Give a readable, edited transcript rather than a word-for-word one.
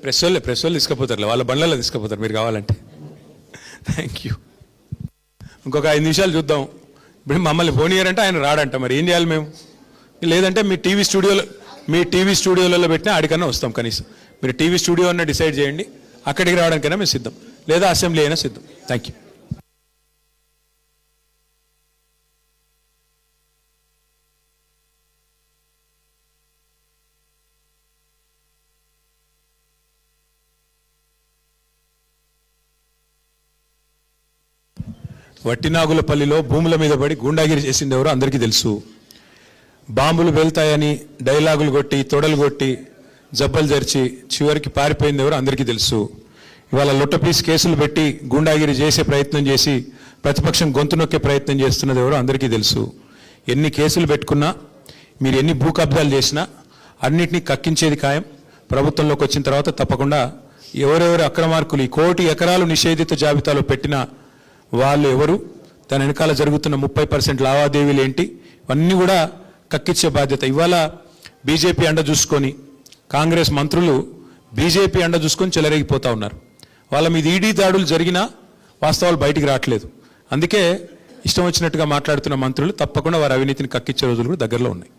Press వాళ్ళు తీసుకుపోతారు, వాళ్ళ బండ్లలో తీసుకుపోతారు మీరు కావాలంటే. Thank you. ఇంకొక 5 నిమిషాలు చూద్దాం. ఇప్పుడు మమ్మల్ని ఫోన్ ఇయ్యారంటే ఆయన రాడంట, మరి ఏం చేయాలి మేము? లేదంటే మీ టీవీ స్టూడియోలలో పెట్టినా ఆడికన్నా వస్తాం. కనీసం మీరు టీవీ స్టూడియో అన్న డిసైడ్ చేయండి, అక్కడికి రావడానికైనా మేము సిద్ధం, లేదా అసెంబ్లీ అయినా సిద్ధం. Thank you. వట్టినాగులపల్లిలో భూముల మీద పడి గూండాగిరి చేసింది ఎవరో అందరికీ తెలుసు. బాంబులు వెళ్తాయని డైలాగులు కొట్టి, తొడలు కొట్టి, జబ్బలు జరిచి చివరికి పారిపోయింది ఎవరో అందరికీ తెలుసు. ఇవాళ లొట్టపీస్ కేసులు పెట్టి గూండాగిరి చేసే ప్రయత్నం చేసి ప్రతిపక్షం గొంతు నొక్కే ప్రయత్నం చేస్తున్నది ఎవరో అందరికీ తెలుసు. ఎన్ని కేసులు పెట్టుకున్నా, మీరు ఎన్ని భూ కబ్జాలు చేసినా అన్నిటినీ కక్కించేది ఖాయం. ప్రభుత్వంలోకి వచ్చిన తర్వాత తప్పకుండా ఎవరెవరు అక్రమార్కులు ఈ 1 కోటి ఎకరాలు నిషేధిత జాబితాలో పెట్టిన వాళ్ళు ఎవరు, దాని వెనకాల జరుగుతున్న 30% లావాదేవీలు ఏంటి, ఇవన్నీ కూడా కక్కిచ్చే బాధ్యత. ఇవాళ బీజేపీ అండ చూసుకొని కాంగ్రెస్ మంత్రులు బీజేపీ అండ చూసుకొని చెలరేగిపోతూ ఉన్నారు. వాళ్ళ మీద ఈడీ దాడులు జరిగినా వాస్తవాలు బయటికి రావట్లేదు. అందుకే ఇష్టం వచ్చినట్టుగా మాట్లాడుతున్న మంత్రులు తప్పకుండా వారి అవినీతిని కక్కిచ్చే రోజులు కూడా దగ్గరలో ఉన్నాయి.